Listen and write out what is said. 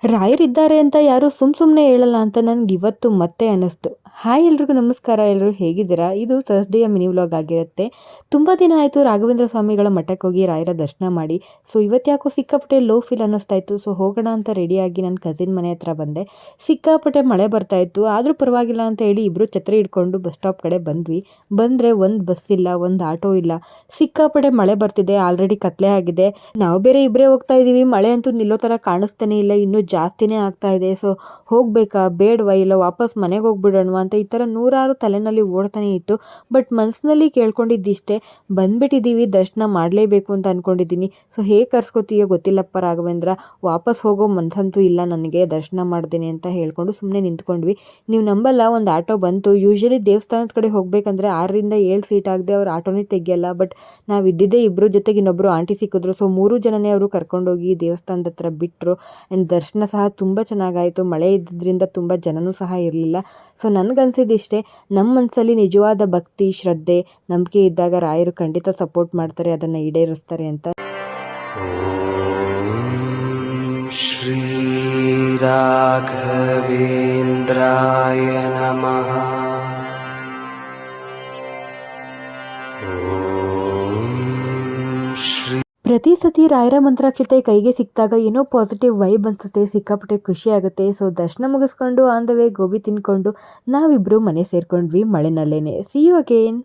ರಾಯರಿದ್ದಾರೆ ಅಂತ ಯಾರು ಸುಮ್ಮನೆ ಹೇಳಲ್ಲ ಅಂತ ಇವತ್ತು ಮತ್ತೆ ಅನ್ನಿಸ್ತು. ಹಾಯ್ ಎಲ್ರಿಗೂ ನಮಸ್ಕಾರ. ಎಲ್ಲರೂ ಹೇಗಿದ್ದೀರಾ? ಇದು ಥರ್ಸ್‌ಡೇಯ ಮಿನಿ ವ್ಲಾಗ್ ಆಗಿರುತ್ತೆ. ತುಂಬ ದಿನ ಆಯಿತು ರಾಘವೇಂದ್ರ ಸ್ವಾಮಿಗಳ ಮಠಕ್ಕೆ ಹೋಗಿ ರಾಯರ ದರ್ಶನ ಮಾಡಿ. ಸೊ ಇವತ್ತ್ಯಾಕೋ ಸಿಕ್ಕಾಪಟ್ಟೆ ಲೋ ಫೀಲ್ ಅನ್ನಿಸ್ತಾ ಇತ್ತು. ಸೊ ಹೋಗೋಣ ಅಂತ ರೆಡಿಯಾಗಿ ನನ್ನ ಕಸಿನ್ ಮನೆ ಹತ್ರ ಬಂದೆ. ಸಿಕ್ಕಾಪಟ್ಟೆ ಮಳೆ ಬರ್ತಾ ಇತ್ತು. ಆದರೂ ಪರವಾಗಿಲ್ಲ ಅಂತ ಹೇಳಿ ಇಬ್ಬರು ಛತ್ರಿ ಹಿಡ್ಕೊಂಡು ಬಸ್ ಸ್ಟಾಪ್ ಕಡೆ ಬಂದ್ವಿ. ಬಂದರೆ ಒಂದು ಬಸ್ ಇಲ್ಲ, ಒಂದು ಆಟೋ ಇಲ್ಲ. ಸಿಕ್ಕಾಪಟ್ಟೆ ಮಳೆ ಬರ್ತಿದೆ. ಆಲ್ರೆಡಿ ಕತ್ಲೆ ಆಗಿದೆ. ನಾವು ಬೇರೆ ಇಬ್ಬರೇ ಹೋಗ್ತಾ ಇದ್ದೀವಿ. ಮಳೆ ಅಂತೂ ನಿಲ್ಲೋ ಥರ ಕಾಣಿಸ್ತಾನೆ ಇಲ್ಲ. ಇನ್ನೂ ಜಾಸ್ತಿನೇ ಆಗ್ತಾ ಇದೆ. ಸೊ ಹೋಗಬೇಕಾ ಬೇಡವಾ, ಇಲ್ಲ ವಾಪಸ್ ಮನೆಗೆ ಹೋಗ್ಬಿಡೋಣವಾ ಅಂತ ಈ ಥರ ನೂರಾರು ತಲೆನಲ್ಲಿ ಓಡ್ತಾನೆ ಇತ್ತು. ಬಟ್ ಮನಸ್ಸಿನಲ್ಲಿ ಕೇಳ್ಕೊಂಡಿದ್ದಿಷ್ಟೇ, ಬಂದ್ಬಿಟ್ಟಿದ್ದೀವಿ, ದರ್ಶನ ಮಾಡಲೇಬೇಕು ಅಂತ ಅಂದ್ಕೊಂಡಿದ್ದೀನಿ. ಸೊ ಹೇಗೆ ಕರ್ಸ್ಕೊತೀಯೋ ಗೊತ್ತಿಲ್ಲಪ್ಪ ರಾಘವೇಂದ್ರ, ವಾಪಸ್ ಹೋಗೋ ಮನಸ್ಸಂತೂ ಇಲ್ಲ ನನಗೆ, ದರ್ಶನ ಮಾಡ್ತೀನಿ ಅಂತ ಹೇಳ್ಕೊಂಡು ಸುಮ್ಮನೆ ನಿಂತ್ಕೊಂಡ್ವಿ. ನೀವು ನಂಬಲ್ಲ, ಒಂದು ಆಟೋ ಬಂತು. ಯೂಶ್ವಲಿ ದೇವಸ್ಥಾನದ ಕಡೆ ಹೋಗಬೇಕಂದ್ರೆ 6ರಿಂದ 7 ಸೀಟ್ ಆಗದೆ ಅವ್ರು ಆಟೋನೇ ತೆಗಿಯಲ್ಲ. ಬಟ್ ನಾವು ಇದ್ದಿದ್ದೇ ಇಬ್ಬರು, ಜೊತೆಗೆ ಇನ್ನೊಬ್ಬರು ಆಂಟಿ ಸಿಕ್ಕಿದ್ರು. ಸೊ 3 ಜನನೇ ಅವರು ಕರ್ಕೊಂಡೋಗಿ ದೇವಸ್ಥಾನದ ಹತ್ರ ಬಿಟ್ಟರು. ಆ್ಯಂಡ್ ದರ್ಶನ ಸಹ ತುಂಬ ಚೆನ್ನಾಗಾಯಿತು. ಮಳೆ ಇದ್ದಿದ್ದರಿಂದ ತುಂಬ ಜನನೂ ಸಹ ಇರಲಿಲ್ಲ. ಸೊ ನನಗನ್ಸಿದ್ದಿಷ್ಟೇ, ನಮ್ಮ ಮನಸ್ಸಲ್ಲಿ ನಿಜವಾದ ಭಕ್ತಿ, ಶ್ರದ್ಧೆ, ನಂಬಿಕೆ ಇದ್ದಾಗ ರಾಯರು ಖಂಡಿತ ಸಪೋರ್ಟ್ ಮಾಡ್ತಾರೆ, ಅದನ್ನು ಈಡೇರಿಸ್ತಾರೆ ಅಂತ. ಶ್ರೀ ರಾಘವೇಂದ್ರಾಯ ನಮಃ. ಪ್ರತಿ ಸತಿ ರಾಯರ ಮಂತ್ರಾಕ್ಷತೆ ಕೈಗೆ ಸಿಕ್ಕಿದಾಗ ಏನೋ ಪಾಸಿಟಿವ್ ವೈಬ್ ಅನಿಸುತ್ತೆ, ಸಿಕ್ಕಾಪಟ್ಟೆ ಖುಷಿ ಆಗುತ್ತೆ. ಸೊ ದರ್ಶನ ಮುಗಿಸ್ಕೊಂಡು ಆನ್ ದ ವೇ ಗೋಬಿ ತಿನ್ಕೊಂಡು ನಾವಿಬ್ಬರು ಮನೆ ಸೇರ್ಕೊಂಡ್ವಿ ಮಳೆನಲ್ಲೇನೆ. See you again.